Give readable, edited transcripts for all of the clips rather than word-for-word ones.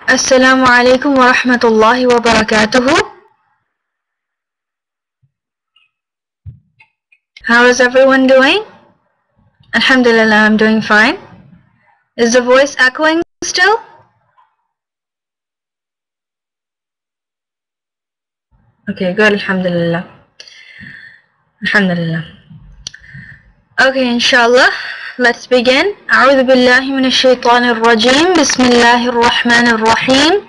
Assalamu alaikum wa rahmatullahi wa barakatuhu. How is everyone doing? Alhamdulillah, I'm doing fine. Is the voice echoing still? Okay, good, alhamdulillah. Alhamdulillah. Okay, inshallah, let's begin. أعوذ بالله من الشيطان الرجيم. بسم الله الرحمن الرحيم.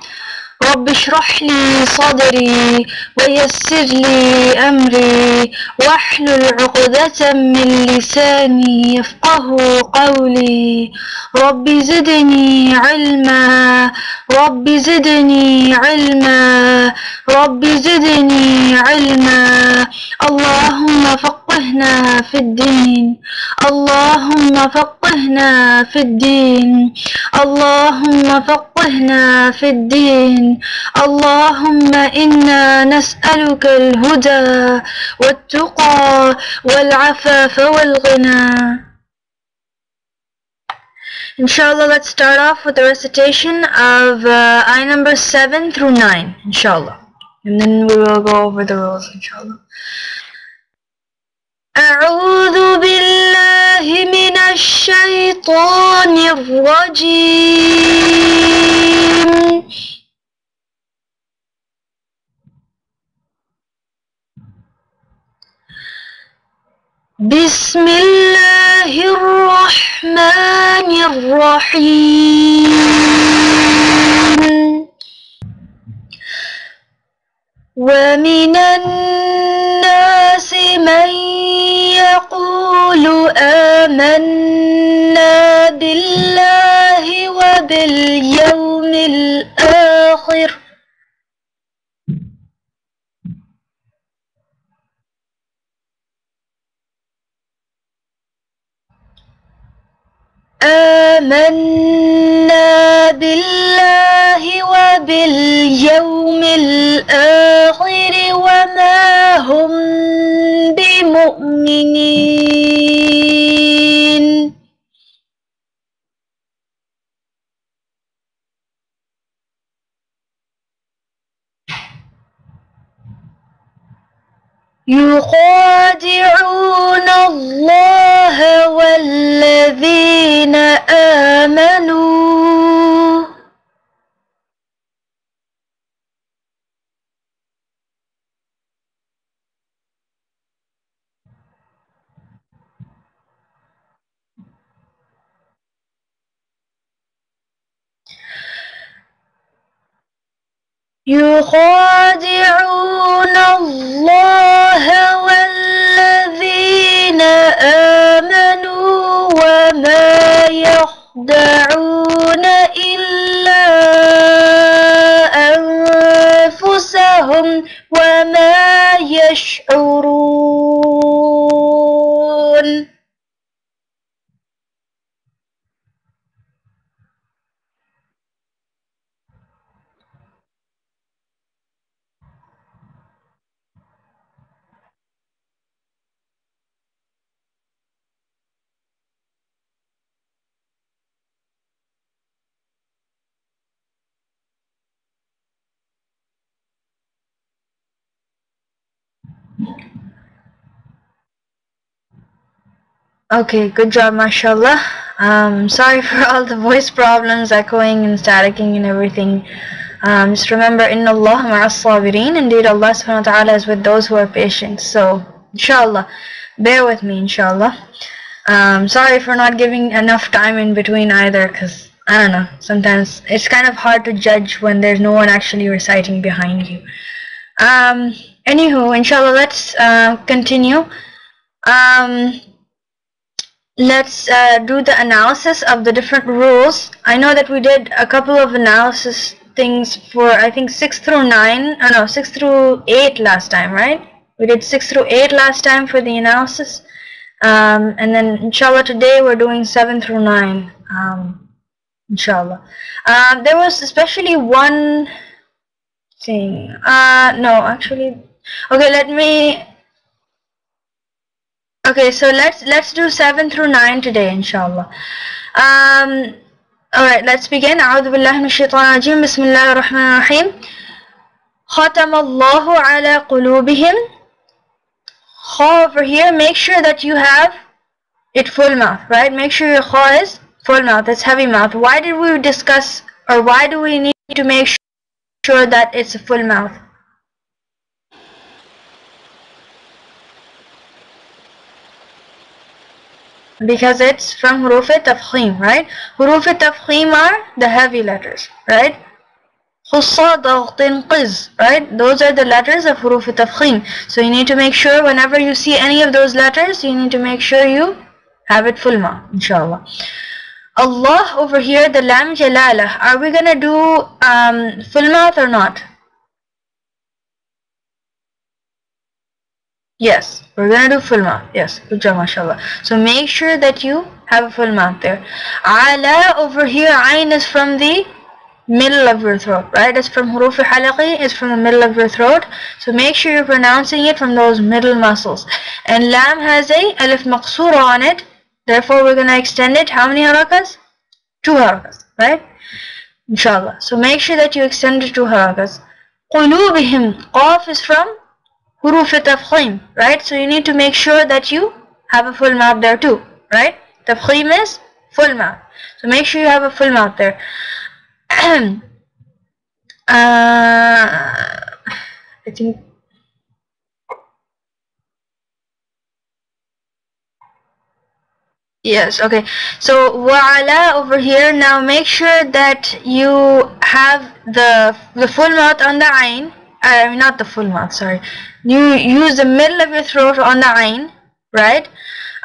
رب اشرح لي صدري ويسر لي أمري واحلل عقدة من لساني يفقه قولي رب زدني علما رب زدني علما رب زدني علما اللهم فقهنا في الدين اللهم فقهنا في الدين اللهم فقهنا في الدين اللهم إنا نسألك الهدى والتقى والعفاف والغنى. Inshallah, let's start off with the recitation of ayah number 7 through 9, inshallah. And then we will go over the rules, inshallah. أعوذ بالله من الشيطان الرجيم. بسم الله الرحمن الرحيم. ومن الناس من يقول آمنا بالله وباليوم الآخر آمنا بالله وباليوم الآخر وما هم بمؤمنين يخادعون الله والذين آمنوا يخادعون الله والذين آمنوا وما يخدعون إلا أنفسهم وما يشعرون. Okay, good job, mashallah. Sorry for all the voice problems, echoing and staticking and everything. Just remember, inna Allah ma'as sabirin. Indeed, Allah subhanahu wa ta'ala is with those who are patient. So, inshallah, bear with me, inshallah. Sorry for not giving enough time in between either, because, I don't know, sometimes it's kind of hard to judge when there's no one actually reciting behind you. Anywho, inshallah, let's continue. Let's do the analysis of the different rules. I know that we did a couple of analysis things for, I think, 6 through 9, oh no, 6 through 8 last time, right? We did 6 through 8 last time for the analysis. And then, inshallah, today we're doing 7 through 9, inshallah. There was especially one thing. No, actually, okay, let me... Okay, so let's do 7 through 9 today, inshallah. Alright, let's begin. أعوذ بالله من الشيطان الرجيم. بسم الله الرحمن الرحيم. ختم الله على قلوبهم. Kha over here, make sure that you have it full mouth, right? Make sure your kha is full mouth, it's heavy mouth. Why did we discuss, or why do we need to make sure that it's a full mouth? Because it's from huruf tafkhim, right? Huruf tafkhim are the heavy letters, right? Khussa, daghtin, qiz, right? Those are the letters of huruf tafkhim. So you need to make sure whenever you see any of those letters, you need to make sure you have it full mouth, inshallah. Allah over here, the lam jalalah. Are we gonna do full mouth or not? Yes, we're gonna do full mouth. Yes, good job, mashallah. So make sure that you have a full mouth there. Ala over here, ayn is from the middle of your throat, right? It's from huruf halaqi, it's from the middle of your throat. So make sure you're pronouncing it from those middle muscles. And lam has a alif maqsoora on it. Therefore, we're gonna extend it. How many harakas? 2 harakas, right? Inshallah. So make sure that you extend it 2 harakas. Qulubihim, qaf is from huruf tafkhim, right? So you need to make sure that you have a full mouth there too, right? Tafkhim is full mouth. So make sure you have a full mouth there. I think yes, okay. So wa'ala over here, now make sure that you have the full mouth on the ayn. Not the full mouth, sorry. You use the middle of your throat on the ayn, right?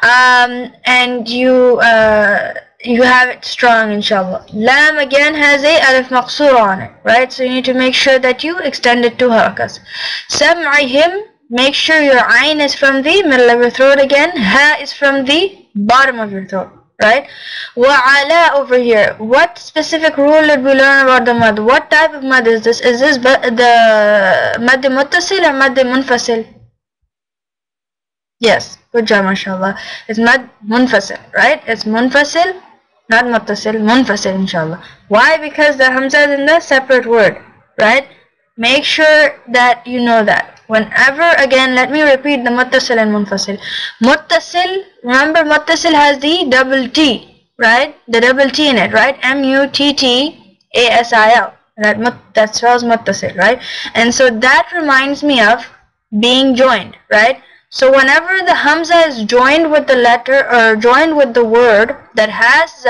And you have it strong, inshallah. Lam again has a alif maqsoor on it, right? So you need to make sure that you extend it 2 harakas. Sam'ihim, make sure your ayn is from the middle of your throat again. Ha is from the bottom of your throat, right? Wa'ala over here. What specific rule did we learn about the mad? What type of mad is this? Is this the mad muttasil or mad munfasil? Yes, good job, mashallah. It's mad munfasil, right? It's munfasil, not muttasil, munfasil, inshallah. Why? Because the hamza is in the separate word, right? Make sure that you know that. Whenever, again, let me repeat the muttasil and munfasil. Muttasil, remember muttasil has the double T, right? The double T in it, right? M-U-T-T-A-S-I-L. That spells muttasil, right? And so that reminds me of being joined, right? So whenever the hamza is joined with the letter or joined with the word that has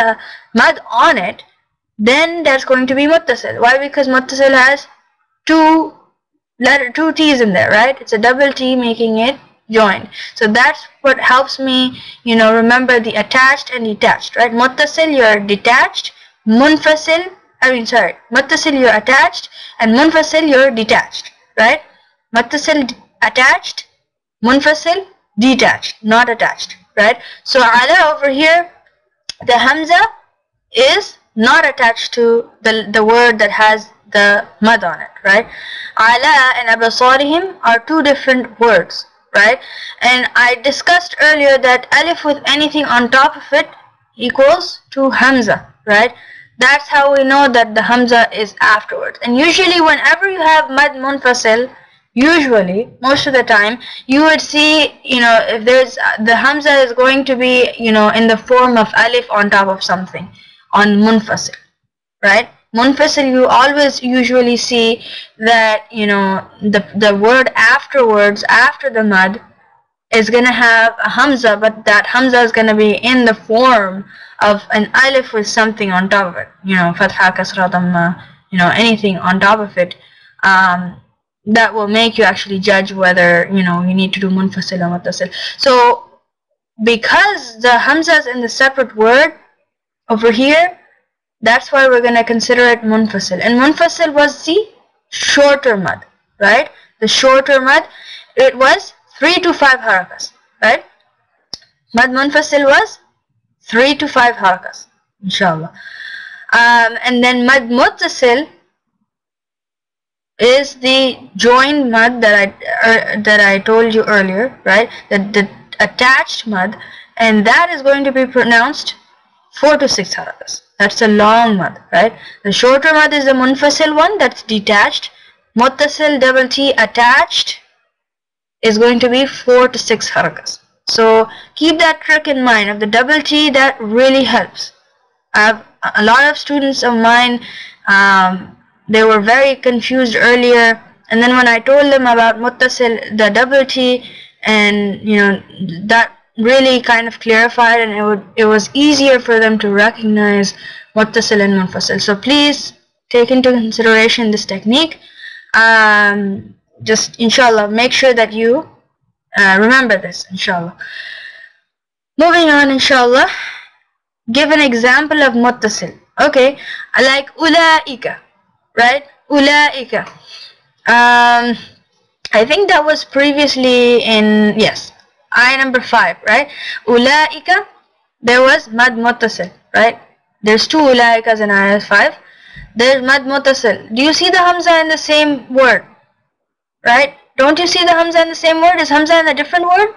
mad on it, then that's going to be muttasil. Why? Because muttasil has two T's in there, right? It's a double T making it joined. So that's what helps me, remember the attached and detached, right? Muttasil, you're detached. Muttasil, you're attached, and munfasil, you're detached, right? Muttasil attached, munfasil detached, not attached, right? So ala over here, the hamza is not attached to the word that has the mad on it, right? Ala and abasarihim are 2 different words, right? And I discussed earlier that alif with anything on top of it equals to hamza, right? That's how we know that the hamza is afterwards. And usually whenever you have mad munfasil, usually, most of the time, you would see, if there's, the hamza is going to be, in the form of alif on top of something, on munfasil, right? Munfasil, you always usually see that, the word afterwards, after the mad, is going to have a hamza, but that hamza is going to be in the form of an alif with something on top of it, fatha, kasra, dhamma, anything on top of it, that will make you actually judge whether, you need to do munfasil or muttasil. So, because the hamza is in the separate word over here, that's why we're going to consider it munfasil. And munfasil was the shorter mad, right? The shorter mad, it was 3 to 5 harakas, right? Mad munfasil was 3 to 5 harakas, inshallah. And then mad muttasil is the joined mad that I told you earlier, right? The attached mad, and that is going to be pronounced 4 to 6 harakas. That's a long mad, right? The shorter mad is the munfasil one, that's detached. Muttasil double T attached is going to be 4 to 6 harakas. So keep that trick in mind. Of the double T, that really helps. I have a lot of students of mine, they were very confused earlier, and then when I told them about muttasil, the double T, and that really kind of clarified, and it was easier for them to recognize muttasil and munfasil. So please take into consideration this technique. Just inshallah make sure that you remember this, inshallah. Moving on, inshallah. Give an example of muttasil. Okay, like ulaika, right? Ulaika. I think that was previously in, yes, ayah number 5, right? Ulaika, there was mad muttasil, right? There's 2 ulaikas in ayah 5. There's mad muttasil. Do you see the hamza in the same word? Right? Don't you see the hamza in the same word? Is hamza in a different word?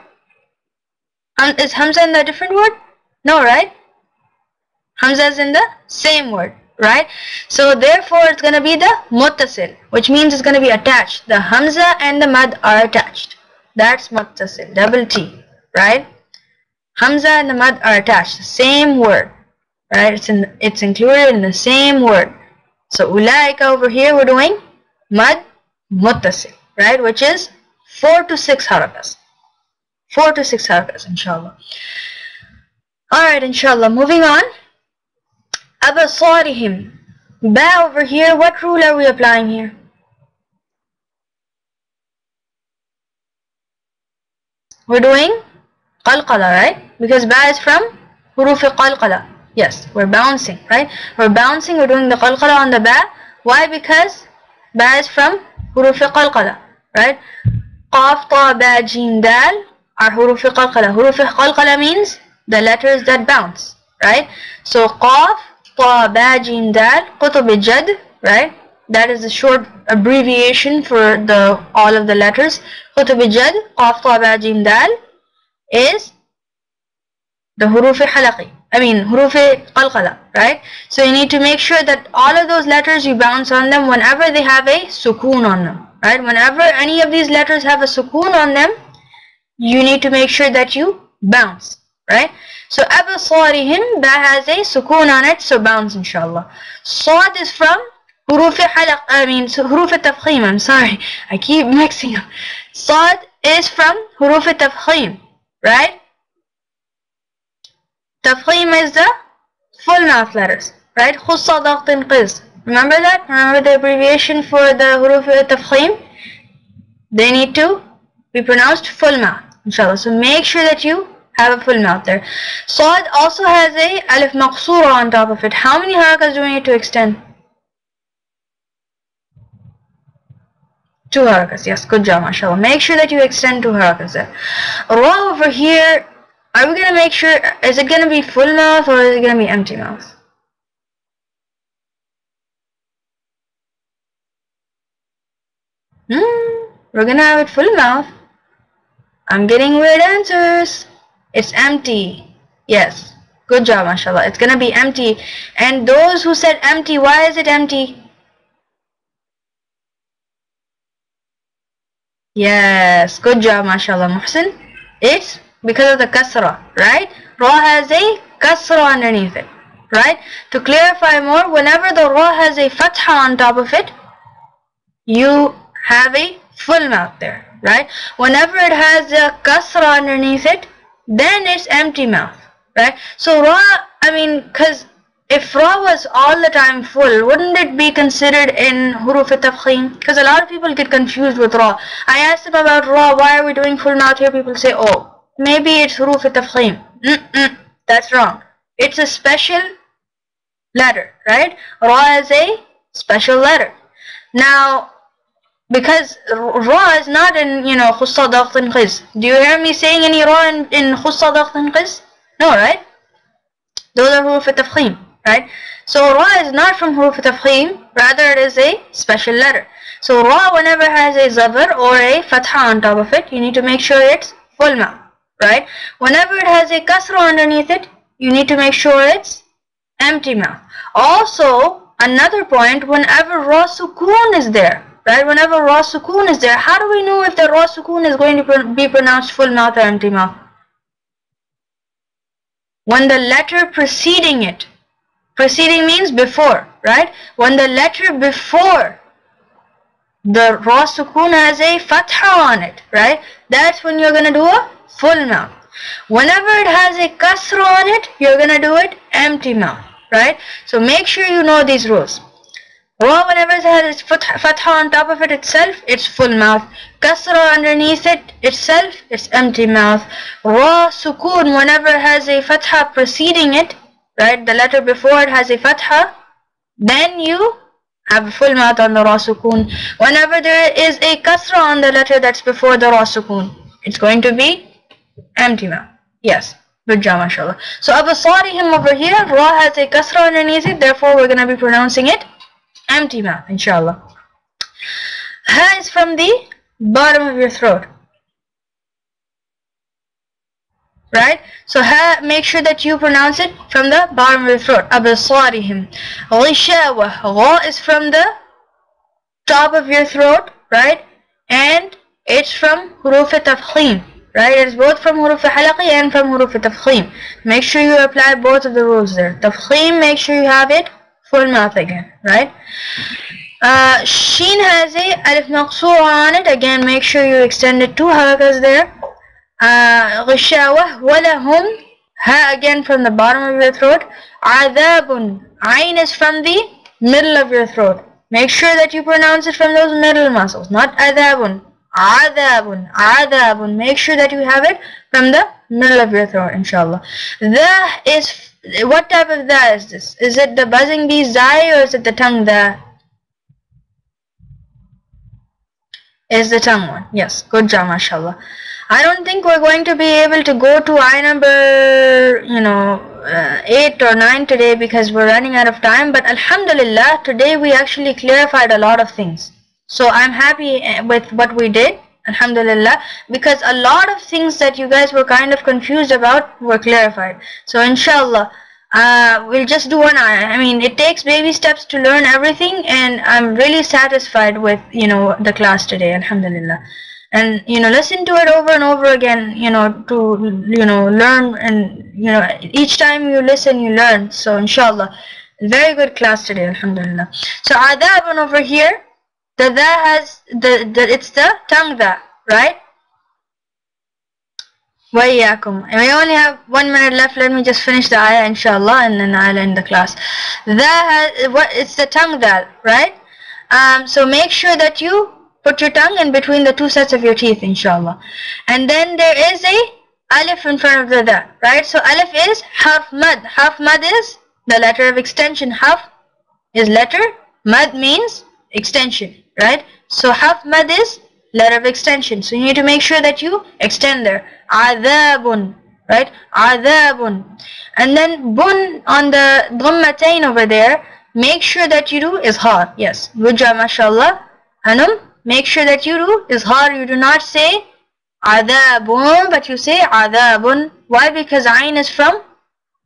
Is hamza in a different word? No, right? Hamza is in the same word, right? So therefore it's going to be the muttasil, which means it's going to be attached. The hamza and the mad are attached. That's muttasil, double T, right? Hamza and the mad are attached, the same word, right? It's included in the same word. So ulaika over here we're doing mad muttasil, right? Which is 4 to 6 harakas. 4 to 6 harakas, inshallah. Alright, inshallah. Moving on. Abasarihim. Ba over here, what rule are we applying here? We're doing qalqala, right? Because ba is from hurufi qalqala. Yes, we're bouncing, right? We're bouncing, we're doing the qalqala on the ba. Why? Because ba is from hurufi qalqala, right? Qaf, ta, ba, jim, dal are hurufi qalqala. Hurufi qalqala means the letters that bounce, right? So qaf, ta, ba, jim, dal, qutub-e-jad, right? That is the short abbreviation for all of the letters. Qutub-e-jad, qaf, ta, ba, jim, dal is the hurufi halaqi. Hurufi qalqala, right? So you need to make sure that all of those letters you bounce on them whenever they have a sukoon on them, right? Whenever any of these letters have a sukoon on them, you need to make sure that you bounce, right? So abasarihim, ba has a sukoon on it, so bounce, inshallah. Sad is from hurufi halaq, hurufi tafkhim, I'm sorry, I keep mixing up. Sad is from hurufi tafkhim, right? Tafkhim is the full mouth letters, right? Khussa, daqtin, qiz. Remember that? Remember the abbreviation for the huruf tafkhim? They need to be pronounced full mouth, inshallah. So make sure that you have a full mouth there. Sad also has a alif maqsoora on top of it. How many harakas do we need to extend? 2 harakas. Yes, good job, mashallah. Make sure that you extend 2 harakas there. Ra over here, are we going to make sure, is it going to be full mouth or is it going to be empty mouth? We're going to have it full mouth. I'm getting weird answers. It's empty. Yes. Good job, mashallah. It's going to be empty. And those who said empty, why is it empty? Yes. Good job, mashallah, Muhsin. It's because of the kasra, right? Ra has a kasra underneath it, right? To clarify more, whenever the ra has a fatha on top of it, you have a full mouth there, right? Whenever it has a kasra underneath it, then it's empty mouth, right? So ra, because if ra was all the time full, wouldn't it be considered in huruf tafkhim? Because a lot of people get confused with ra. I asked them about ra, why are we doing full mouth here? People say, oh, maybe it's huruf tafkhim. That's wrong. It's a special letter, right? Ra is a special letter. Now, because ra is not in, khussa, daqtin, qiz. Do you hear me saying any ra in khussa, daqtin, qiz? No, right? Those are huruf tafkhim, right? So ra is not from huruf tafkhim, rather it is a special letter. So ra, whenever it has a zabar or a fatha on top of it, you need to make sure it's full mouth, right? Whenever it has a kasra underneath it, you need to make sure it's empty mouth. Also, another point, whenever Ra Sukoon is there, right? Whenever Ra Sukoon is there, how do we know if the Ra Sukoon is going to be pronounced full mouth or empty mouth? When the letter preceding it, preceding means before, right? When the letter before the Ra Sukoon has a Fatha on it, right? That's when you're going to do a full mouth. Whenever it has a Kasra on it, you're going to do it empty mouth, right? So make sure you know these rules. Ra, whenever it has its Fatha on top of it itself, it's full mouth. Kasra underneath it itself, it's empty mouth. Ra Sukoon, whenever it has a Fatha preceding it, right? The letter before it has a Fatha, then you have a full mouth on the Ra Sukoon. Whenever there is a Kasra on the letter that's before the Ra Sukoon, it's going to be empty mouth. Yes. Good job, mashallah. So abasarihim over here, Ra has a Kasra underneath it, therefore we're going to be pronouncing it empty mouth, inshallah. Ha is from the bottom of your throat, right? So ha, make sure that you pronounce it from the bottom of your throat. Abasarihim. Ghishawa, Ra is from the top of your throat, right? And it's from huruf tafkhim, right? It's both from huruf halaqi and from huruf tafkhim. Make sure you apply both of the rules there. Tafkhim, make sure you have it full mouth again, right? Sheen has a alif maqsoor on it. Again, make sure you extend it 2 harakas there. Ghishawa, walahum, ha again from the bottom of your throat. Adabun, ayn is from the middle of your throat. Make sure that you pronounce it from those middle muscles, not adabun. Adabun, adabun. Make sure that you have it from the middle of your throat, inshallah. The is, what type of da is this? Is it the buzzing bee zai or is it the tongue da? Is the tongue one? Yes, good job, mashallah. I don't think we're going to be able to go to eye number, 8 or 9 today because we're running out of time. But alhamdulillah, today we actually clarified a lot of things. So I'm happy with what we did, alhamdulillah, because a lot of things that you guys were kind of confused about were clarified. So inshallah, we'll just do one ayah. I mean, it takes baby steps to learn everything, and I'm really satisfied with, the class today, alhamdulillah. And, listen to it over and over again, to, learn, and, each time you listen, you learn. So inshallah, very good class today, alhamdulillah. So adabun over here, the da has, it's the tongue da, right? وَإِيَّاكُمْ. We only have 1 minute left. Let me just finish the ayah, inshallah, and then I'll end the class. It's the tongue da, right? So make sure that you put your tongue in between the 2 sets of your teeth, inshallah. And then there is a alif in front of the da, right? So alif is harf mad. Harf mad is the letter of extension. Harf is letter, mad means extension, right? So harf mad is letter of extension. So you need to make sure that you extend there. Adabun, right? Adabun. And then bun on the dhammatain over there, make sure that you do izhar. Yes, good job, mashallah. Hanum, make sure that you do izhar. You do not say adabun, but you say adabun. Why? Because ayn is from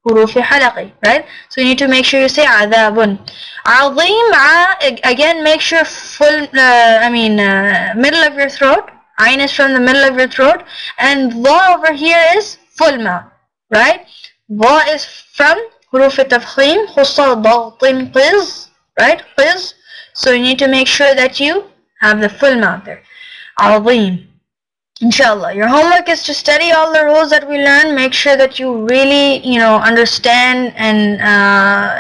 huruf halaqi, right? So you need to make sure you say adabun. Azim, again, make sure full, middle of your throat. Ayn is from the middle of your throat. And dha over here is full mouth, right? Dha is from huruf tafkhim, khussa dagtin qiz, right? Qiz. So you need to make sure that you have the full mouth there. Azim. Inshallah, your homework is to study all the rules that we learn. Make sure that you really, understand and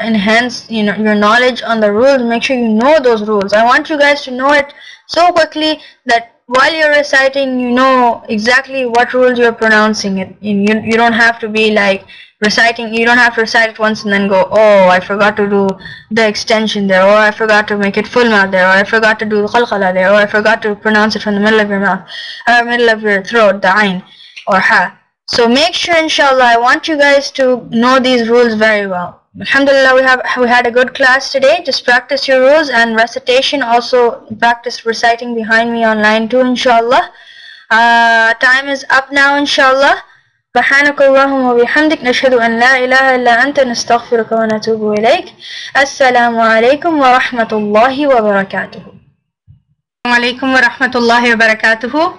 enhance, your knowledge on the rules. Make sure you know those rules. I want you guys to know it so quickly that while you're reciting, you know exactly what rules you're pronouncing it. You don't have to be like reciting. You don't have to recite it once and then go, oh, I forgot to do the extension there, or I forgot to make it full mouth there, or I forgot to do the qalqala there, or I forgot to pronounce it from the middle of your mouth, or middle of your throat, the ayn or ha. So make sure, inshallah, I want you guys to know these rules very well. Alhamdulillah, we had a good class today. Just practice your rules and recitation. Also practice reciting behind me online too, inshallah. Time is up now, inshallah. سبحانك اللهم وبحمدك نشهد أن لا إله إلا أنت نستغفرك ونتوب إليك. السلام عليكم ورحمة الله وبركاته. السلام عليكم ورحمة الله وبركاته.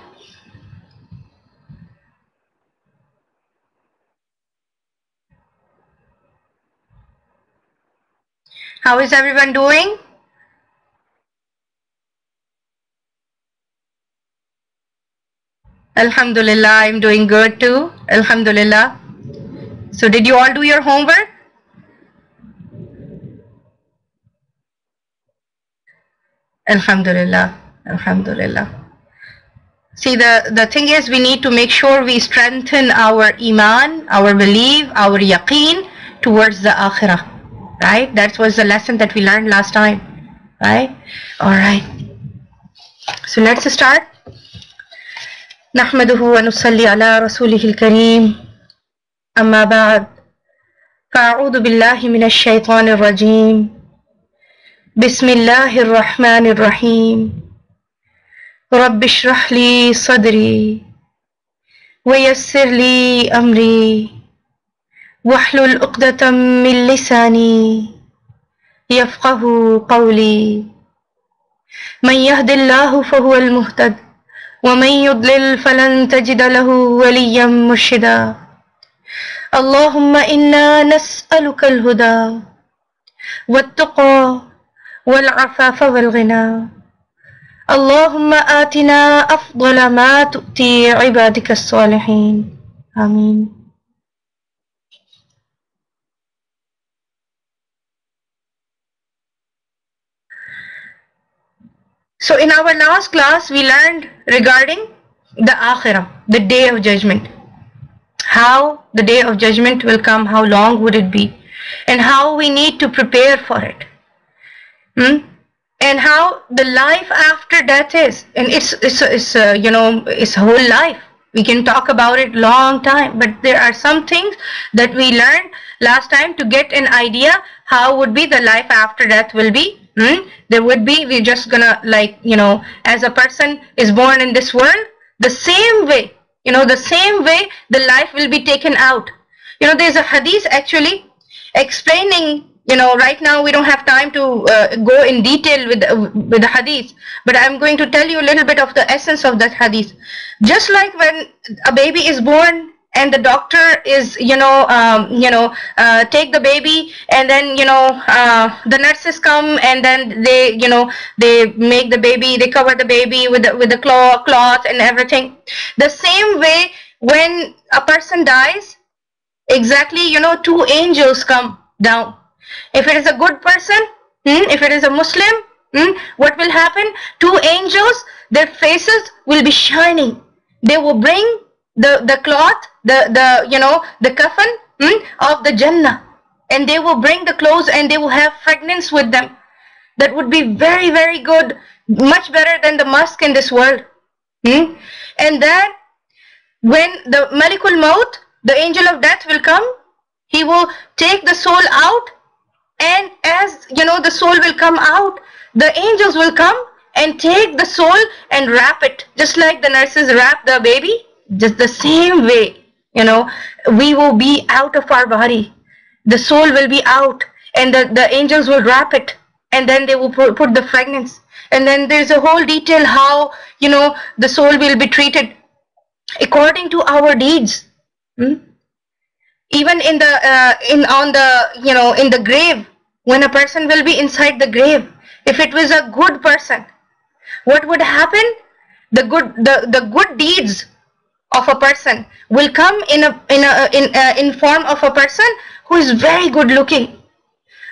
How is everyone doing? Alhamdulillah, I'm doing good too. Alhamdulillah. So did you all do your homework? Alhamdulillah. Alhamdulillah. See, the thing is, we need to make sure we strengthen our iman, our belief, our yaqeen towards the akhirah. Right? That was the lesson that we learned last time. Right? Alright. So let's start. نحمده ونصلي على رسوله الكريم أما بعد فأعوذ بالله من الشيطان الرجيم بسم الله الرحمن الرحيم رب اشرح لي صدري ويسر لي أمري واحلل عقدة من لساني يفقه قولي من يهد الله فهو المهتد ومن يضلل فلن تجد له وليا مرشدا اللهم إنا نسألك الهدى والتقى والعفاف والغنى اللهم آتنا أفضل ما تؤتي عبادك الصالحين آمين. So in our last class we learned regarding the akhirah, the day of judgment. How the day of judgment will come, how long would it be, and how we need to prepare for it. And how the life after death is, and it's whole life. We can talk about it long time, but there are some things that we learned last time to get an idea how would be the life after death will be. There would be, we're just gonna as a person is born in this world, the same way, the life will be taken out. There's a hadith actually explaining, right now we don't have time to go in detail with the hadith, but I'm going to tell you a little bit of the essence of that hadith. Just like when a baby is born and the doctor is take the baby, and then the nurses come, and then they make the baby, they cover the baby with the cloth and everything. The same way when a person dies, exactly, two angels come down. If it is a good person, if it is a Muslim, what will happen? Two angels, their faces will be shining. They will bring the cloth, the coffin of the Jannah, and they will bring the clothes, and they will have fragrance with them. That would be very, very good, much better than the musk in this world. And then when the Malikul Maut, the angel of death, will come, he will take the soul out, and as the soul will come out, the angels will come and take the soul and wrap it, just like the nurses wrap the baby. Just the same way, we will be out of our body. The soul will be out, and the angels will wrap it, and then they will put the fragrance. And then there's a whole detail how, the soul will be treated according to our deeds. Even in the grave, when a person will be inside the grave, if it was a good person, what would happen? The good deeds of a person will come in form of a person who is very good looking,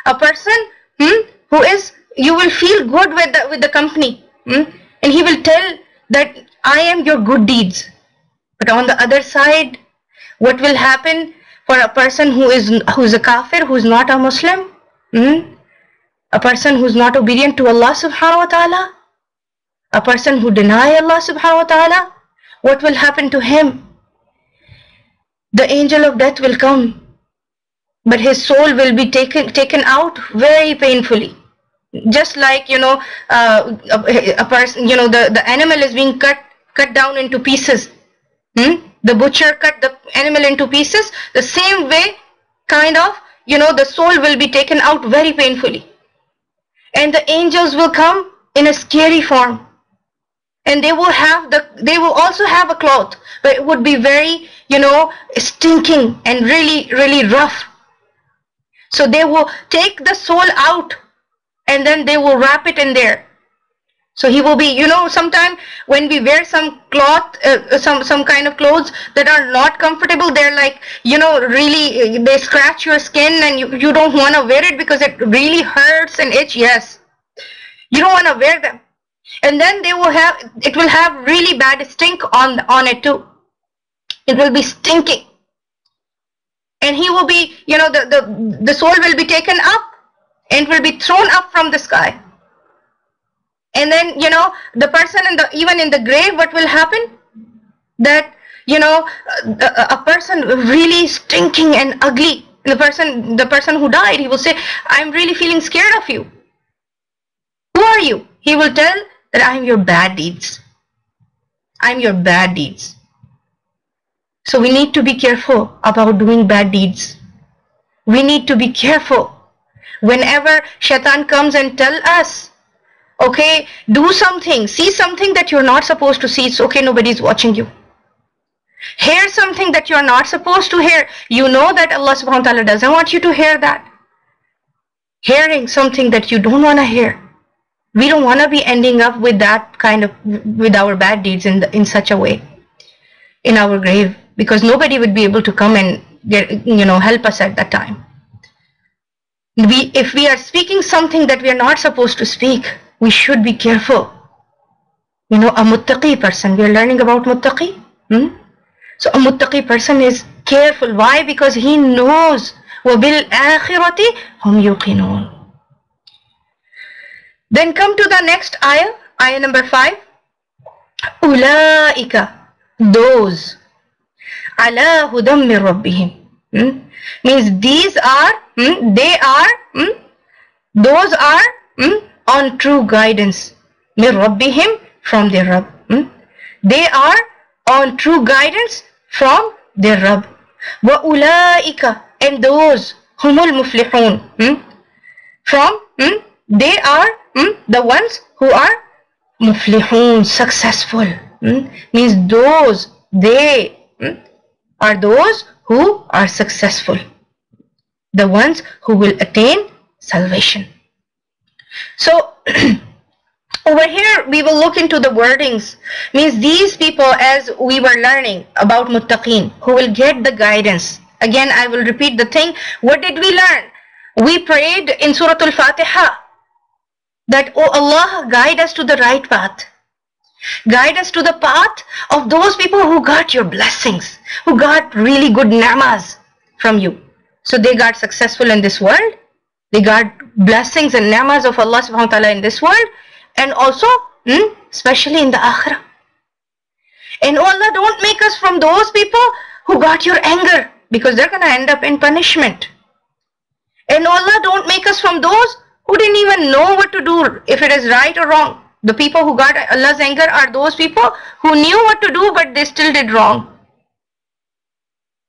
a person who is, you will feel good with the company, and he will tell that I am your good deeds. But on the other side, what will happen for a person who's a kafir, who's not a Muslim, a person who's not obedient to Allah subhanahu wa ta'ala, a person who deny Allah subhanahu wa ta'ala? What will happen to him? The angel of death will come, but his soul will be taken out very painfully. Just like a person, the animal is being cut down into pieces. the butcher cut the animal into pieces, the same way kind of, the soul will be taken out very painfully. And the angels will come in a scary form. And they will also have a cloth, but it would be very, stinking and really, really rough. So they will take the soul out and then they will wrap it in there. So he will be, sometime when we wear some cloth, some kind of clothes that are not comfortable, they're like, really, they scratch your skin and you don't want to wear it because it really hurts and itch. Yes, you don't want to wear them. And then it will have really bad stink on it too. It will be stinking. And he will be, the soul will be taken up and will be thrown up from the sky. And then, the person even in the grave, what will happen? That, a person really stinking and ugly, the person who died, he will say, I'm really feeling scared of you. Who are you? He will tell that I'm your bad deeds. I'm your bad deeds. So we need to be careful about doing bad deeds. We need to be careful. Whenever shaitan comes and tell us, okay, do something, see something that you're not supposed to see, it's okay, nobody's watching you. Hear something that you're not supposed to hear. You know that Allah subhanahu wa ta'ala doesn't want you to hear that. Hearing something that you don't want to hear. We don't want to be ending up with that kind of, with our bad deeds in such a way in our grave, because nobody would be able to come and help us at that time. If we are speaking something that we are not supposed to speak, we should be careful. A muttaqi person, we are learning about muttaqi. So a muttaqi person is careful. Why? Because he knows وَبِالْآخِرَةِ هُمْ يُقِنُونَ. Then come to the next ayah number 5. أُولَٰئِكَ, those, عَلَىٰ هُدًى مِّن رَبِّهِمْ. Means these are, those are on true guidance. مِّن رَبِّهِمْ, from their Rabb. They are on true guidance from their Rabb. وَأُولَٰئِكَ, and those, هُمُ الْمُفْلِحُونَ. From, they are the ones who are muflihun, successful. Means those, they are those who are successful. The ones who will attain salvation. So, over here we will look into the wordings. Means these people, as we were learning about muttaqeen, who will get the guidance. Again, I will repeat the thing. What did we learn? We prayed in Surah Al-Fatiha that, oh Allah, guide us to the right path. Guide us to the path of those people who got your blessings, who got really good ni'mas from you. So they got successful in this world. They got blessings and ni'mas of Allah subhanahu wa ta'ala in this world, and also, especially in the akhirah. And oh Allah, don't make us from those people who got your anger, because they're going to end up in punishment. And oh Allah, don't make us from those who didn't even know what to do, if it is right or wrong. The people who got Allah's anger are those people who knew what to do, but they still did wrong.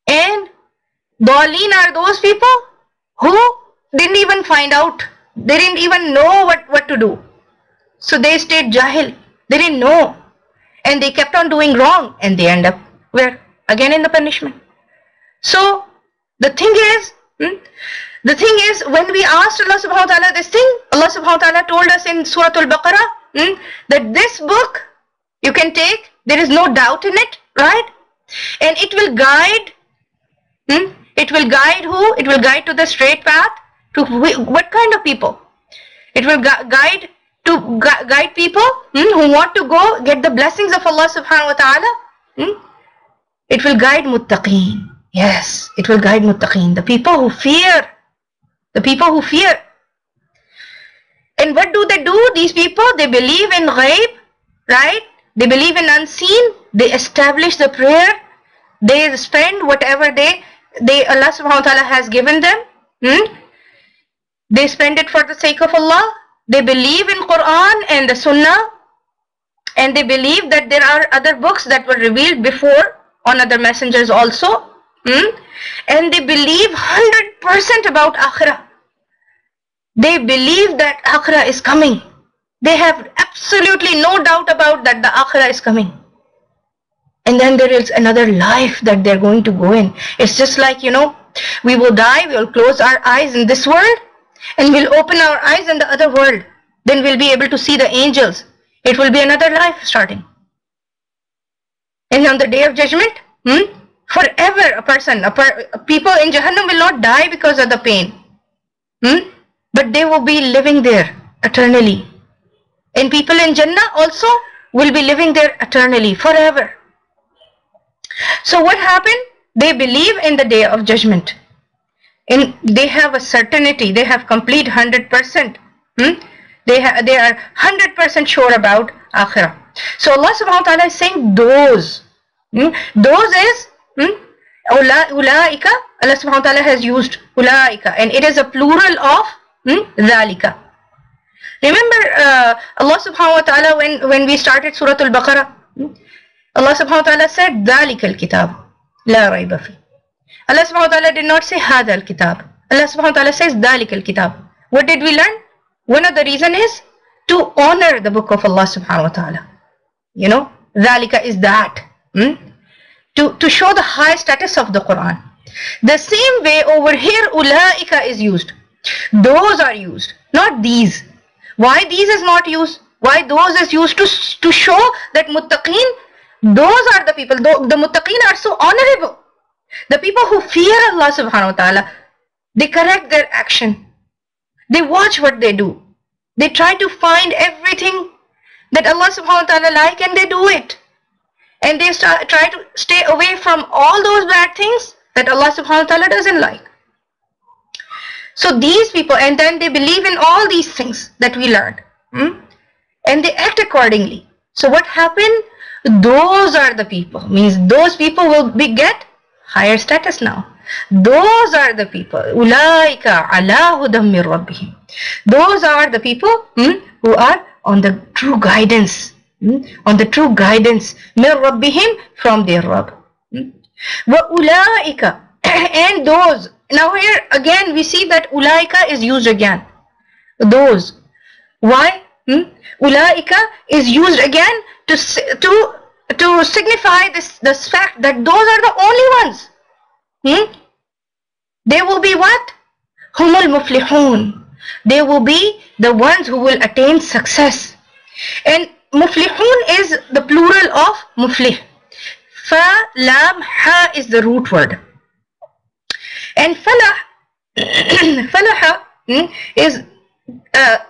And Dhalin are those people who didn't even find out. They didn't even know what to do. So they stayed jahil. They didn't know. And they kept on doing wrong. And they end up where? Again in the punishment. So the thing is, when we asked Allah subhanahu wa ta'ala this thing, Allah subhanahu wa ta'ala told us in Surah Al-Baqarah that this book you can take, there is no doubt in it, right? And it will guide, it will guide who? It will guide to the straight path. To what kind of people? It will guide people who want to go get the blessings of Allah subhanahu wa ta'ala. It will guide muttaqeen. Yes, it will guide muttaqeen, the people who fear. The people who fear. And what do? These people, they believe in ghaib, right? They believe in unseen. They establish the prayer. They spend whatever Allah subhanahu wa ta'ala has given them. They spend it for the sake of Allah. They believe in Quran and the Sunnah. And they believe that there are other books that were revealed before on other messengers also. And they believe 100% about akhirah. They believe that akhirah is coming. They have absolutely no doubt about that the akhirah is coming. And then there is another life that they're going to go in. It's just like, we will die, we will close our eyes in this world, and we'll open our eyes in the other world. Then we'll be able to see the angels. It will be another life starting. And on the day of judgment, forever people in Jahannam will not die because of the pain. But they will be living there eternally. And people in Jannah also will be living there eternally, forever. So what happened? They believe in the day of judgment. And they have a certainty, they have complete 100%. They are 100% sure about akhirah. So Allah subhanahu wa ta'ala is saying those. Those is ulaika. Allah subhanahu wa ta'ala has used ulaika, and it is a plural of dhalika. Remember Allah subhanahu wa ta'ala when we started Surah Al-Baqarah, Allah subhanahu wa ta'ala said dhalika al-kitab la rayba fi. Allah subhanahu wa ta'ala did not say hadha al-kitab. Allah subhanahu wa ta'ala says dhalika al-kitab. What did we learn? One of the reason is to honor the book of Allah subhanahu wa ta'ala. Dhalika is that. To show the high status of the Quran. The same way over here ulaika is used. Those are used, not these. Why these is not used? Why those is used? To show that muttaqeen, those are the people. The muttaqeen are so honorable. The people who fear Allah subhanahu wa ta'ala, they correct their action. They watch what they do. They try to find everything that Allah subhanahu wa ta'ala like, and they do it. And they try to stay away from all those bad things that Allah subhanahu wa ta'ala doesn't like. So these people, and then they believe in all these things that we learned. And they act accordingly. So what happened? Those are the people. Means those people will get higher status now. Those are the people. Ulaika ala hudam min rabbihim. Those are the people who are on the true guidance. On the true guidance min rabbihim, from their Rabb. Wa ulaika, and those. Now here again we see that ulaika is used again. Those. Why? Ulaika is used again to signify this fact that those are the only ones. They will be what? Humul muflihun. They will be the ones who will attain success. And muflihun is the plural of muflih. Fa, lam, ha is the root word. And falah, falaha is,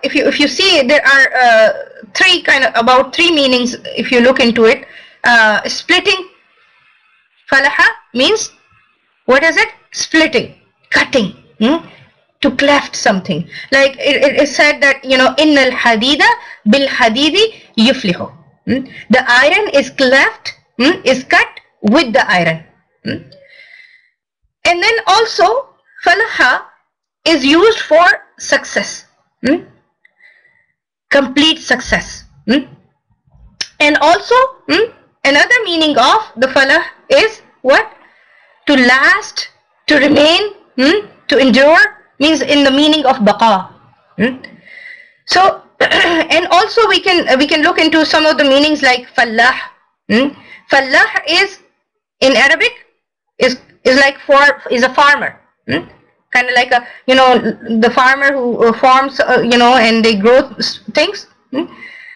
if you see, there are about three meanings if you look into it. Splitting. Falaha means, what is it? Splitting, cutting, to cleft something. Like it is said that, innal hadida bil hadidi yuflihu. The iron is cleft, is cut with the iron. And then also falaha is used for success, complete success. And also another meaning of the falah is what? To last, to remain, to endure, means in the meaning of baqa. So and also we can look into some of the meanings like fallah. Fallah is in Arabic is a farmer. Kind of like the farmer who farms, and they grow things.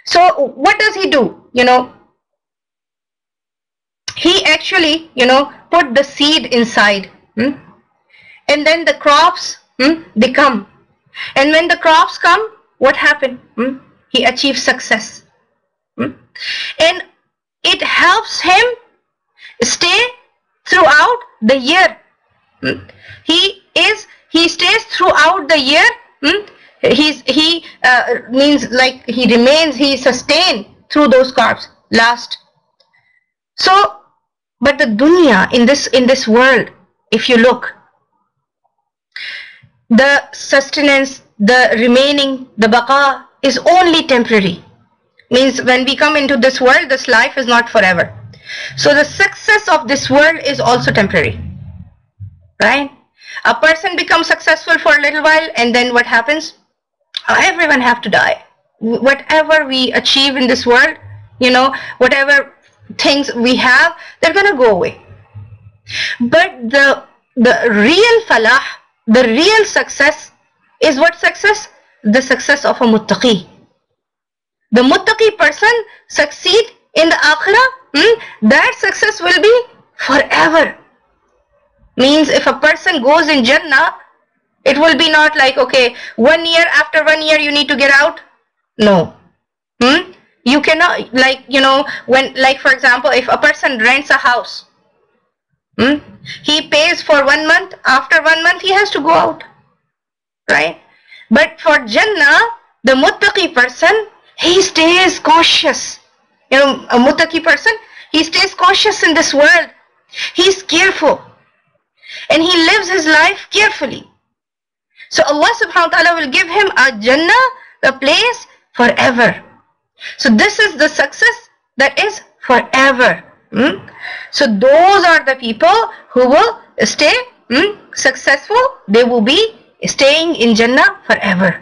So what does he do? He actually, put the seed inside, and then the crops, they come. And when the crops come, what happened? He achieves success. And it helps him stay throughout the year. He stays throughout the year. He means like he remains, he sustained through those crops last. So, but the dunya in this world, if you look, the sustenance, the remaining, the baqa is only temporary. Means when we come into this world, this life is not forever. So the success of this world is also temporary, right? A person becomes successful for a little while, and then what happens? Everyone have to die. Whatever we achieve in this world, whatever things we have, they're gonna go away. But the real falah, the real success is what success? The success of a muttaqi. The muttaqi person succeed in the akhirah, that success will be forever. Means if a person goes in Jannah, it will be not like, okay, 1 year, after 1 year you need to get out. No. You cannot, when, for example, if a person rents a house, he pays for 1 month, after 1 month he has to go out, right? But for Jannah, the muttaqi person, he stays cautious. A muttaqi person, he stays cautious in this world. He's careful. And he lives his life carefully. So Allah subhanahu wa ta'ala will give him a Jannah, a place forever. So this is the success that is forever. So those are the people who will stay successful. They will be staying in Jannah forever.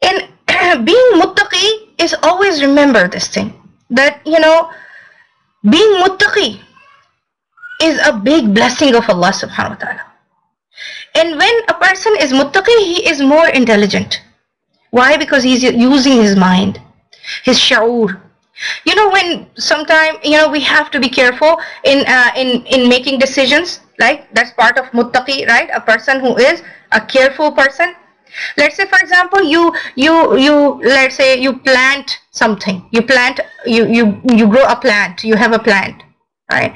And being muttaqi is, always remember this thing, that being muttaqi is a big blessing of Allah subhanahu wa ta'ala. And when a person is muttaqi, he is more intelligent. Why? Because he's using his mind, his sha'ur. When sometimes, we have to be careful in making decisions, like that's part of muttaqi, right? A person who is a careful person. Let's say, for example, let's say you plant something. You grow a plant. You have a plant, right?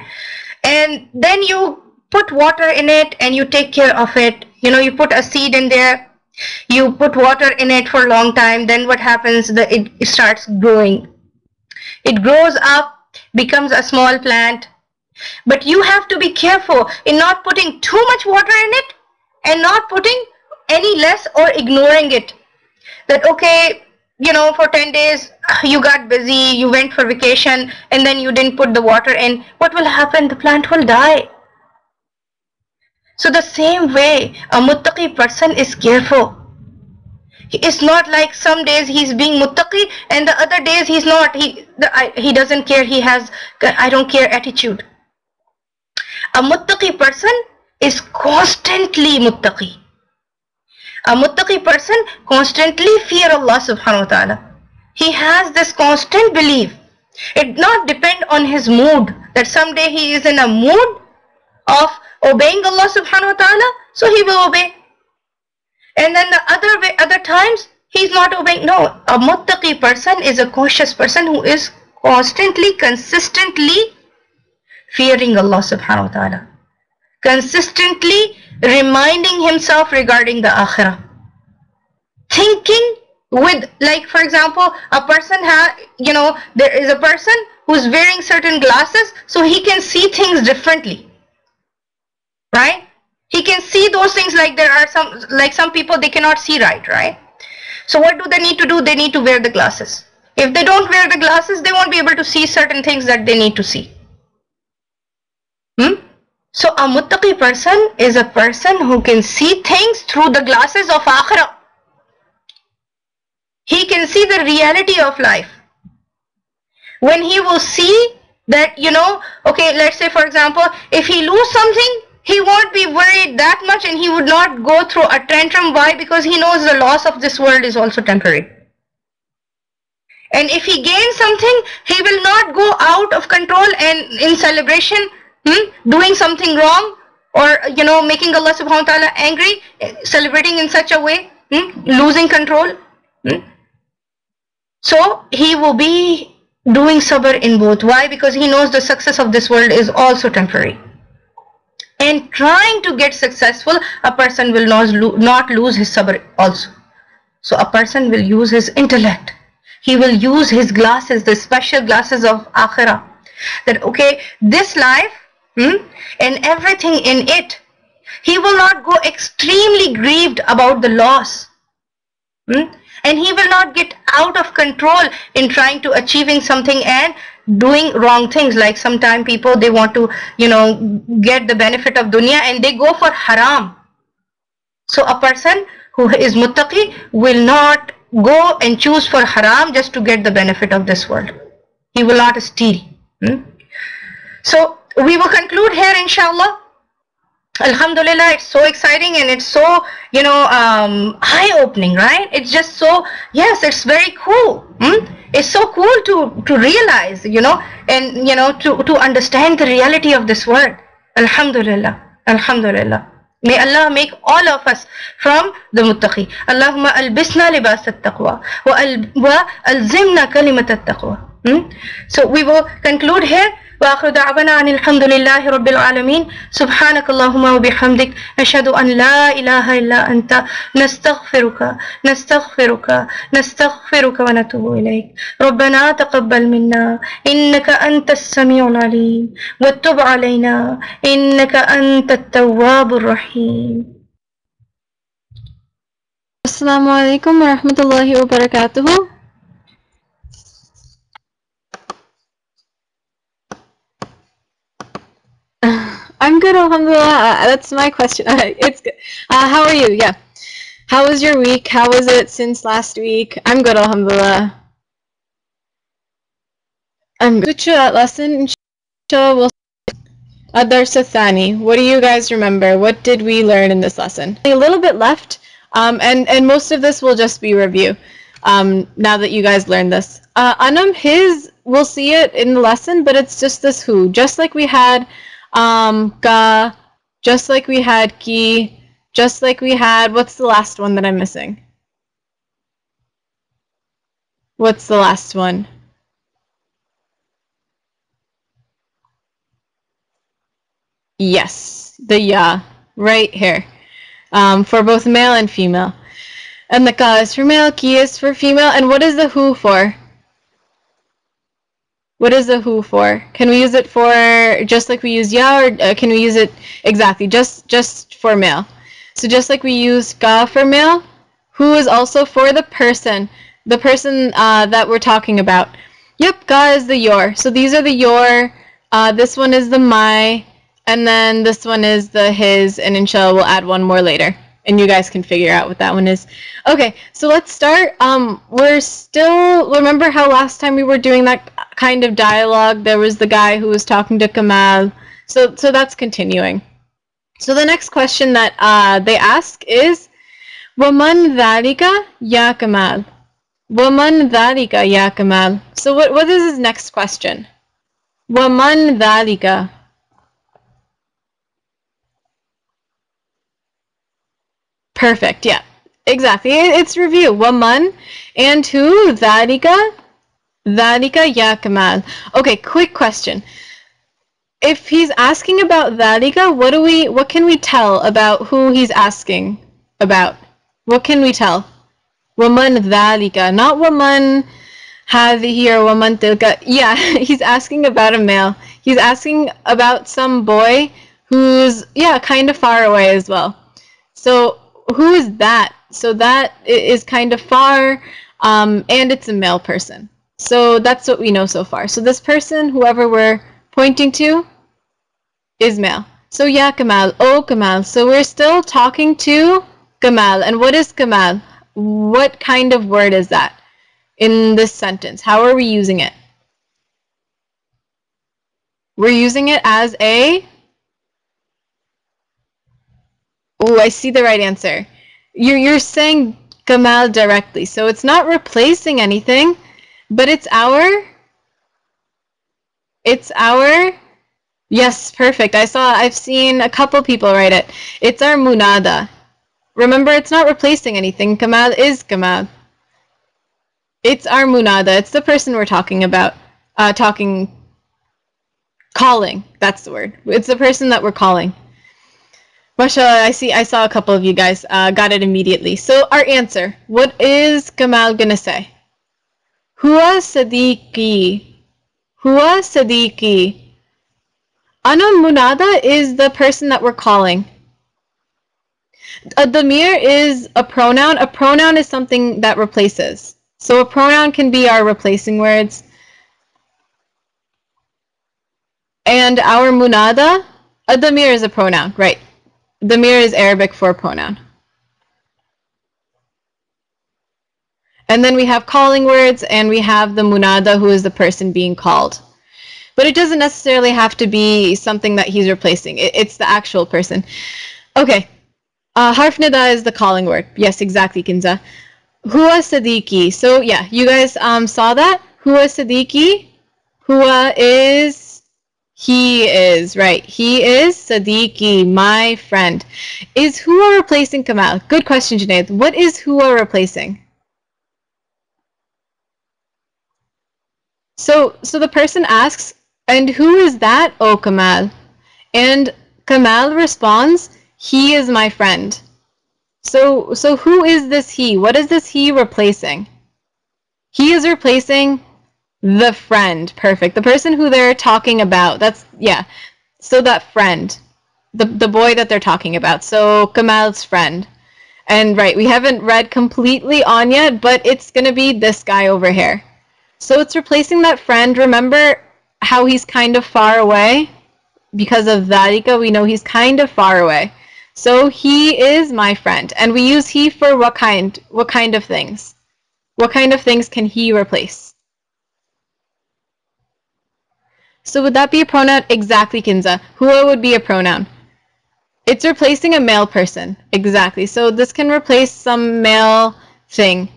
And then you put water in it and you take care of it. You put a seed in there. You put water in it for a long time. Then what happens? It starts growing. It grows up, becomes a small plant. But you have to be careful in not putting too much water in it and not putting any less or ignoring it. That, okay, for 10 days you got busy, you went for vacation, and then you didn't put the water in. What will happen? The plant will die. So the same way, a muttaqi person is careful. It's not like some days he's being muttaqi and the other days he's not. He doesn't care. He has I don't care attitude. A muttaqi person is constantly muttaqi. A muttaqi person constantly fear Allah subhanahu wa ta'ala. He has this constant belief. It not depend on his mood, that someday he is in a mood of obeying Allah subhanahu wa ta'ala, so he will obey. And then the other times he's not obeying. No, a muttaqi person is a cautious person who is constantly, consistently fearing Allah subhanahu wa ta'ala. Consistently reminding himself regarding the akhirah. Thinking with, like, for example, a person there is a person who's wearing certain glasses, so he can see things differently. Right? He can see those things, like there are some people, they cannot see right? So what do they need to do? They need to wear the glasses. If they don't wear the glasses, they won't be able to see certain things that they need to see. So a muttaqi person is a person who can see things through the glasses of akhirah. He can see the reality of life. When he will see that, okay, let's say, for example, if he lose something, he won't be worried that much and he would not go through a tantrum. Why? Because he knows the loss of this world is also temporary. And if he gains something, he will not go out of control and in celebration, doing something wrong, or making Allah subhanahu wa ta'ala angry, celebrating in such a way, losing control. So he will be doing sabr in both. Why? Because he knows the success of this world is also temporary. And trying to get successful, a person will not lose his sabr also. So a person will use his intellect. He will use his glasses, the special glasses of akhirah. That, okay, this life and everything in it, he will not go extremely grieved about the loss. and he will not get out of control in trying to achieving something and doing wrong things. Like sometimes people, they want to, you know, get the benefit of dunya and they go for haram. So a person who is muttaqi will not go and choose for haram just to get the benefit of this world. He will not steal. So we will conclude here, inshallah. Alhamdulillah, it's so exciting and it's so, you know, eye-opening, right? It's just so, yes, it's very cool. It's so cool to realize, you know, and, you know, to understand the reality of this world. Alhamdulillah, alhamdulillah. May Allah make all of us from the muttaqi. Allahumma albisna libas at-taqwa wa alzimna kalimat at-taqwa. So we will conclude here. وآخر دعوانا عن الحمد لله رب العالمين سبحانك اللهم وبحمدك نشهد أن لا إله إلا أنت نستغفرك نستغفرك نستغفرك ونتوب إليك ربنا تقبل منا إنك أنت السميع العليم وتب علينا إنك أنت التواب الرحيم. Assalamu alaikum wa rahmatullahi wa barakatuhu. I'm good, alhamdulillah. That's my question. It's good. How are you? Yeah. How was your week? How was it since last week? I'm good, alhamdulillah. I'm good. Switch to that lesson. Inshallah, we'll Dars Thani. What do you guys remember? What did we learn in this lesson? A little bit left, and most of this will just be review. Now that you guys learned this, Anam, we'll see it in the lesson, but it's just this who, just like we had ka, just like we had ki, just like we had, what's the last one that I'm missing? What's the last one? Yes, the ya, right here, for both male and female. And the ka is for male, ki is for female, and what is the who for? What is the who for? Can we use it for just like we use ya, or can we use it exactly just for male? So just like we use ka for male, who is also for the person that we're talking about. Yep, ka is the your. So these are the your, this one is the my, and then this one is the his, and inshallah we'll add one more later. And you guys can figure out what that one is. Okay, so let's start. Remember how last time we were doing that kind of dialogue? There was the guy who was talking to Kamal. So that's continuing. So the next question that they ask is, وَمَنْ ذَلِكَ يَا Kamal? وَمَنْ ذَلِكَ يَا Kamal? So what is his next question? وَمَنْ ذَلِكَ? Perfect, yeah, exactly. It's review. Waman and who? Dhalika? Dhalika ya Kamal. Okay, quick question. If he's asking about Dhalika, what can we tell about who he's asking about? What can we tell? Waman Dhalika, not Waman Hadhihi or Waman Tilka. Yeah, he's asking about a male. He's asking about some boy who's, yeah, kind of far away as well. So who is that? So that is kind of far, and it's a male person. So that's what we know so far. So this person, whoever we're pointing to, is male. So ya Kamal, oh Kamal. So we're still talking to Kamal. And what is Kamal? What kind of word is that in this sentence? How are we using it? We're using it as a... Oh, I see the right answer. You're saying Kamal directly, so it's not replacing anything, but it's our. Yes, perfect. I've seen a couple people write it. It's our munada. Remember, it's not replacing anything. Kamal is Kamal. It's our munada. It's the person we're talking about. Calling. That's the word. It's the person that we're calling. Mashallah, I saw a couple of you guys got it immediately. So our answer, what is Kamal gonna say? Huwa Sadiqi. Huwa Sadiqi. Ana Munada is the person that we're calling. A damir is a pronoun. A pronoun is something that replaces. So a pronoun can be our replacing words. And our munada, a damir is a pronoun, right? Damir is Arabic for pronoun. And then we have calling words, and we have the munada, who is the person being called. But it doesn't necessarily have to be something that he's replacing. It's the actual person. Okay. Harf nida is the calling word. Yes, exactly, Kinza. Huwa Siddiqui. So yeah, you guys saw that? Huwa Siddiqui. Huwa is, he is, right. He is Siddiqui, my friend. Is Huwa replacing Kamal? Good question, Junaid. What is Huwa replacing? So the person asks, and who is that, oh Kamal? And Kamal responds, he is my friend. So who is this he? What is this he replacing? He is replacing the friend. Perfect. The person who they're talking about. That's, yeah. So that friend. The boy that they're talking about. So Kamal's friend. And right, we haven't read completely on yet, but it's going to be this guy over here. So it's replacing that friend. Remember how he's kind of far away? Because of dhalika, we know he's kind of far away. So he is my friend. And we use he for what kind? What kind of things? What kind of things can he replace? So would that be a pronoun? Exactly, Kinza. Huwa would be a pronoun. It's replacing a male person. Exactly. So this can replace some male thing.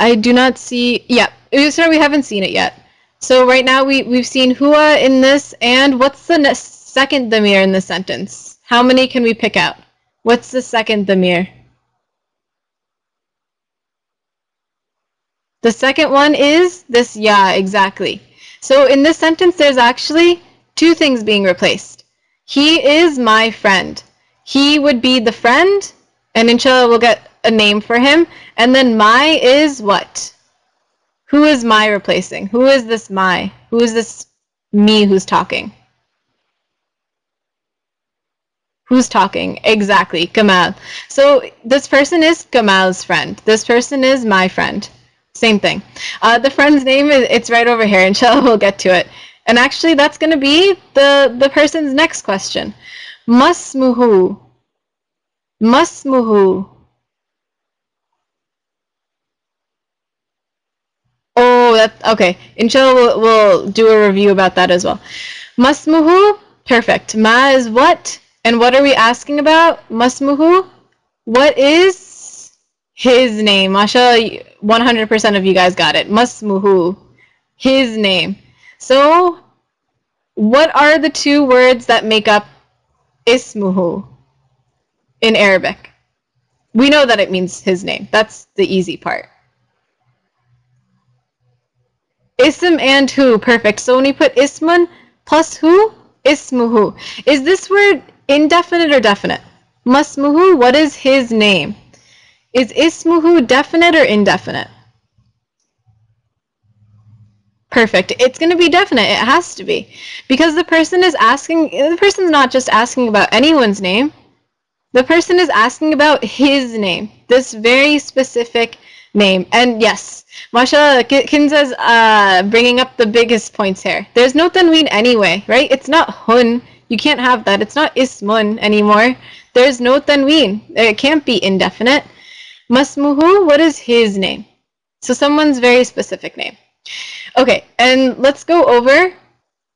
I do not see, yeah, sorry, we haven't seen it yet. So right now we've seen huwa in this, and what's the second damir in the sentence? How many can we pick out? What's the second damir? The second one is this ya, exactly. So in this sentence, there's actually two things being replaced. He is my friend. He would be the friend, and inshallah we'll get a name for him. And then my is what? Who is my replacing? Who is this my? Who is this me who's talking? Who's talking? Exactly, Kamal. So this person is Kamal's friend. This person is my friend. Same thing. The friend's name, it's right over here. Inshallah, we'll get to it. And actually, that's going to be the person's next question. Masmuhu. Masmuhu. Oh, that's okay. Inshallah, we'll do a review about that as well. Masmuhu, perfect. Ma is what? And what are we asking about? Masmuhu, what is his name? MashaAllah, 100% of you guys got it. Masmuhu, his name. So, what are the two words that make up ismuhu in Arabic? We know that it means his name. That's the easy part. Ism and who, perfect. So when we put ismun plus who, ismuhu. Is this word indefinite or definite? Masmuhu, what is his name? Is ismuhu definite or indefinite? Perfect. It's going to be definite. It has to be. Because the person is asking, the person's not just asking about anyone's name. The person is asking about his name. This very specific name. And yes, mashallah, Kinza's bringing up the biggest points here. There's no tanween anyway, right? It's not hun. You can't have that. It's not ismun anymore. There's no tanween. It can't be indefinite. Masmuhu, what is his name? So someone's very specific name. Okay, and let's go over,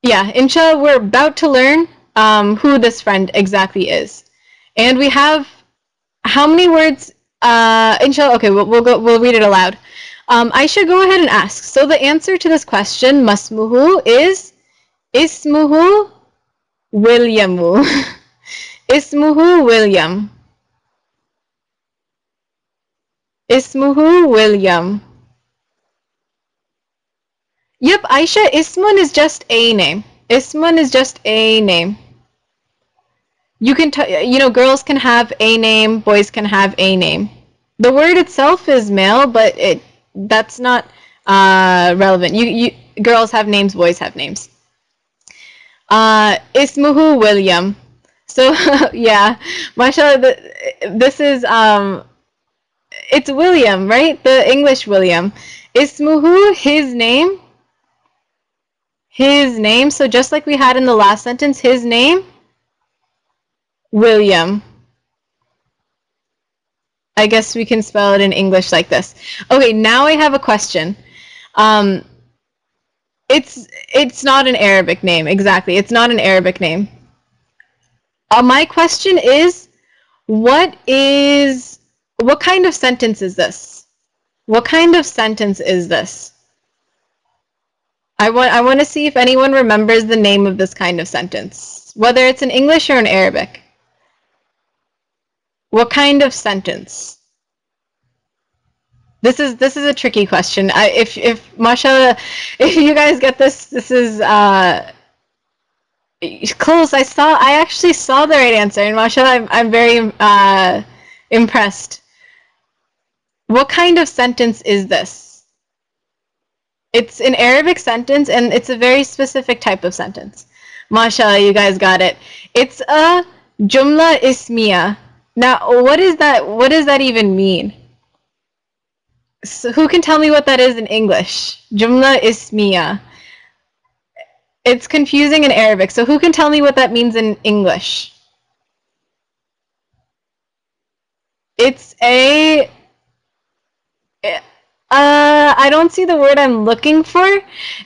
yeah, inshallah, we're about to learn who this friend exactly is. And we have, how many words, inshallah, okay, we'll read it aloud. I should go ahead and ask. So the answer to this question, masmuhu, is ismuhu Williamu. Ismuhu William. Ismuhu William. Yep, Aisha, Ismun is just a name. Ismun is just a name. You can, girls can have a name, boys can have a name. The word itself is male, but that's not relevant. Girls have names, boys have names. Ismuhu William. So yeah, mashallah, this is it's William, right? The English William. Ismuhu, his name. His name. So just like we had in the last sentence, his name, William. I guess we can spell it in English like this. Okay, now I have a question. It's not an Arabic name, exactly. It's not an Arabic name. My question is, what kind of sentence is this? What kind of sentence is this? I want to see if anyone remembers the name of this kind of sentence, whether it's in English or in Arabic. What kind of sentence? This is a tricky question. If mashallah, if you guys get this, this is close. I actually saw the right answer, and mashallah, I'm very impressed. What kind of sentence is this? It's an Arabic sentence, and it's a very specific type of sentence. Mashallah, you guys got it. It's a jumla ismiya. Now, what is that? What does that even mean? So who can tell me what that is in English? Jumla ismiya. It's confusing in Arabic, so who can tell me what that means in English? It's a... I don't see the word I'm looking for.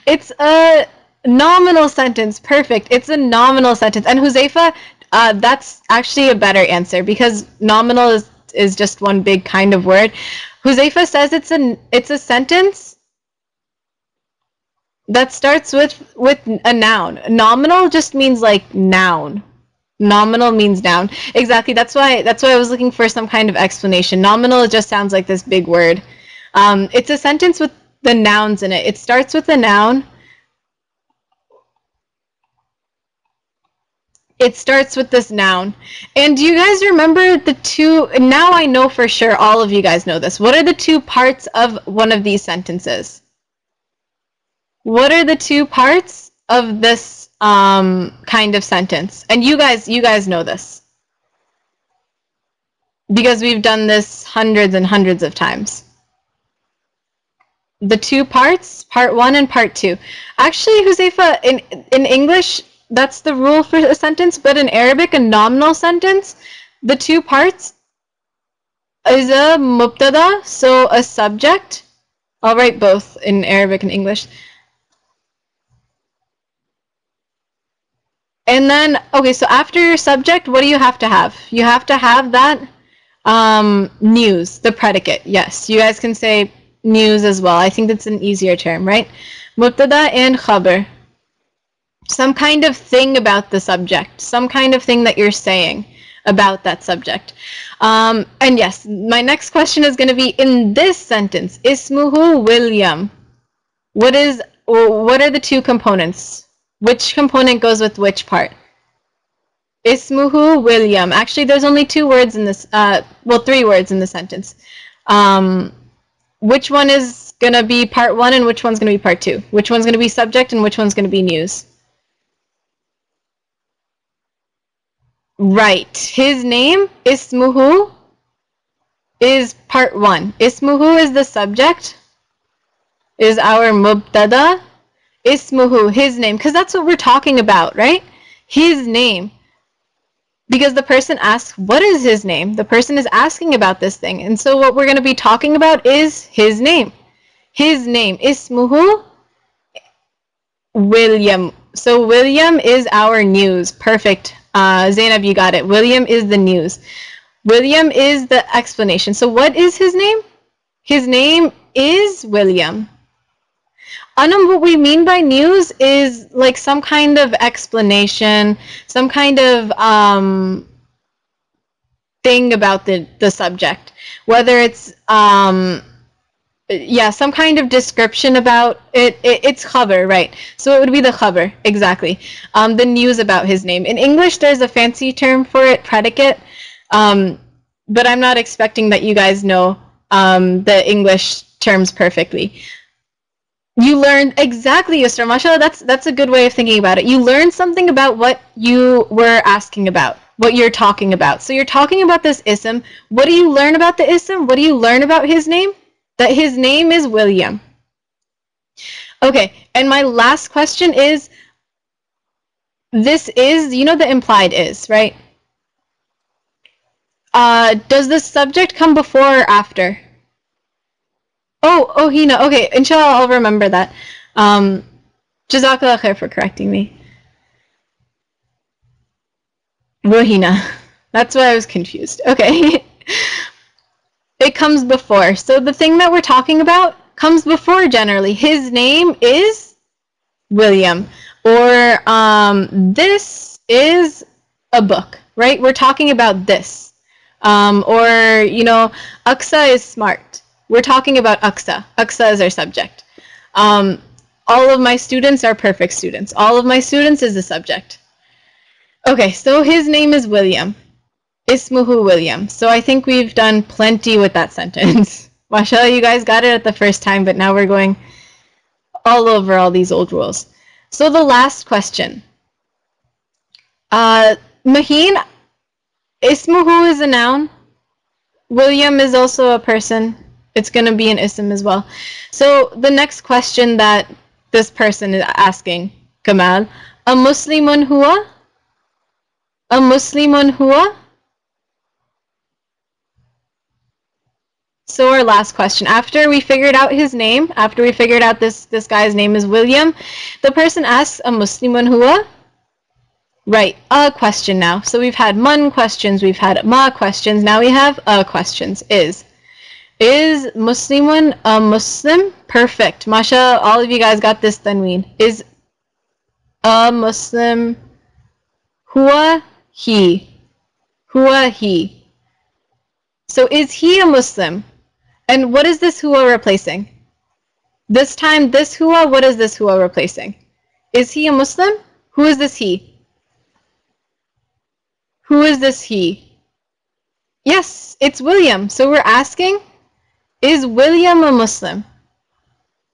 It's a nominal sentence. Perfect. It's a nominal sentence. And Huzaifa, that's actually a better answer because nominal is just one big kind of word. Huzaifa says it's a sentence that starts with a noun. Nominal just means like noun. Nominal means noun. Exactly. That's why I was looking for some kind of explanation. Nominal just sounds like this big word. It's a sentence with the nouns in it. It starts with a noun. It starts with this noun. And do you guys remember the two? Now I know for sure all of you guys know this. What are the two parts of one of these sentences? What are the two parts of this kind of sentence? And you guys know this because we've done this hundreds and hundreds of times. The two parts, part one and part two. Actually, Huzaifa, in English, that's the rule for a sentence, but in Arabic, a nominal sentence, the two parts is a mubtada, so a subject. I'll write both in Arabic and English. And then, okay, so after your subject, what do you have to have? You have to have that news, the predicate. Yes, you guys can say news as well. I think that's an easier term, right? Mubtada and khabar. Some kind of thing about the subject. Some kind of thing that you're saying about that subject. And yes, my next question is going to be in this sentence. Ismuhu William. What are the two components? Which component goes with which part? Ismuhu William. Actually, there's only two words in this, well, three words in the sentence. Which one is going to be part one and which one's going to be part two? Which one's going to be subject and which one's going to be news? Right. His name, Ismuhu, is part one. Ismuhu is the subject, is our mubtada. Ismuhu, his name, because that's what we're talking about, right? His name. Because the person asks, what is his name? The person is asking about this thing. And so what we're going to be talking about is his name. His name. Ismuhu William. So William is our news. Perfect. Zainab, you got it. William is the news. William is the explanation. So what is his name? His name is William. Anam, what we mean by news is like some kind of explanation, some kind of thing about the subject. Whether it's, yeah, some kind of description about it. It's khabar, right? So it would be the khabar, exactly. The news about his name. In English, there's a fancy term for it, predicate. But I'm not expecting that you guys know the English terms perfectly. You learned exactly, Yusra. Mashallah, that's a good way of thinking about it. You learned something about what you were asking about. what you're talking about. So you're talking about this ism. What do you learn about the ism? What do you learn about his name? That his name is William. Okay, and my last question is, this is, you know the implied is, right? Does the subject come before or after? Oh, Hina. Okay, inshallah, I'll remember that. Jazakallah khair for correcting me. Rohina. That's why I was confused. Okay. It comes before. So the thing that we're talking about comes before generally. His name is William. Or this is a book, right? We're talking about this. Or, you know, Aqsa is smart. We're talking about Aqsa. Aqsa is our subject. All of my students are perfect students. All of my students is the subject. Okay, so his name is William. Ismuhu William. So I think we've done plenty with that sentence. Mashallah, you guys got it at the first time, but now we're going all over all these old rules. So the last question. Maheen, Ismuhu is a noun. William is also a person. It's going to be an ism as well. So the next question that this person is asking, Kamal, a Muslimun huwa? A Muslimun huwa? So our last question, after we figured out his name, after we figured out this guy's name is William, the person asks, a Muslimun huwa? Right, a question now. So we've had man questions, we've had ma questions, now we have a questions. Is Muslimun a Muslim? Perfect. Masha, all of you guys got this tanween. Is a Muslim huwa he? Huwa he. So is he a Muslim? And what is this huwa replacing? This time, this huwa, what is this huwa replacing? Is he a Muslim? Who is this he? Who is this he? Yes, it's William. So we're asking, is William a Muslim?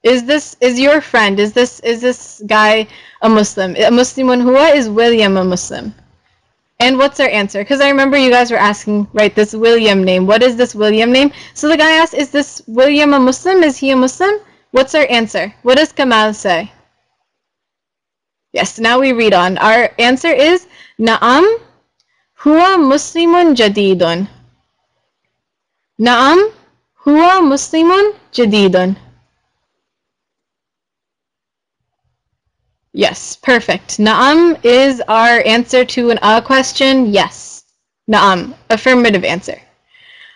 Is your friend, is this guy a Muslim? A Muslimun huwa, is William a Muslim? And what's our answer? Because I remember you guys were asking, right, this William name. What is this William name? So the guy asked, is this William a Muslim? Is he a Muslim? What's our answer? What does Kamal say? Yes, now we read on. Our answer is, Na'am huwa Muslimun jadidun. Na'am huwa Muslimun jadidun. Yes, perfect. Na'am is our answer to an a question. Yes. Na'am, affirmative answer.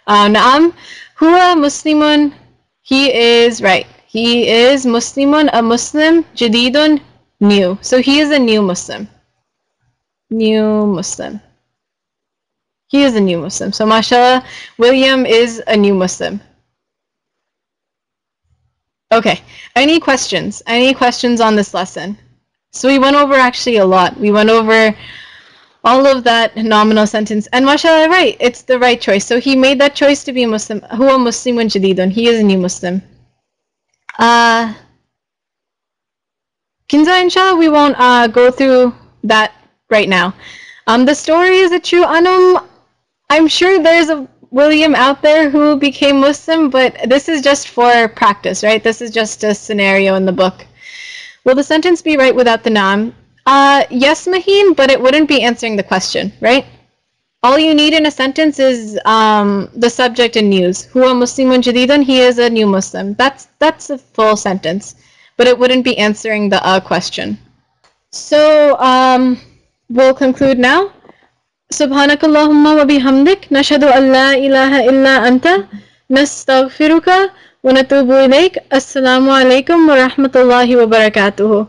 Na'am, huwa Muslimun, he is, right. He is Muslimun, a Muslim, jadidun, new. So he is a new Muslim. New Muslim. He is a new Muslim. So mashallah, William is a new Muslim. Okay, any questions? Any questions on this lesson? So we went over actually a lot. We went over all of that nominal sentence. And mashallah, right, it's the right choice. So he made that choice to be a Muslim. Huwa Muslimun jadidun. He is a new Muslim. Kinza, inshallah, we won't go through that right now. The story is a true anum. I'm sure there's a William out there who became Muslim, but this is just for practice, right? This is just a scenario in the book. Will the sentence be right without the naam? Yes, Maheen, but it wouldn't be answering the question, right? All you need in a sentence is the subject and news. Huwa Muslimun jadidun, he is a new Muslim. That's a full sentence, but it wouldn't be answering the question. So we'll conclude now. Subhanakallahumma wa bihamdik, nashhadu an la ilaha illa anta, nastaghfiruka wa natubu ilayk. Assalamu alaikum wa rahmatullahi wa barakatuhu.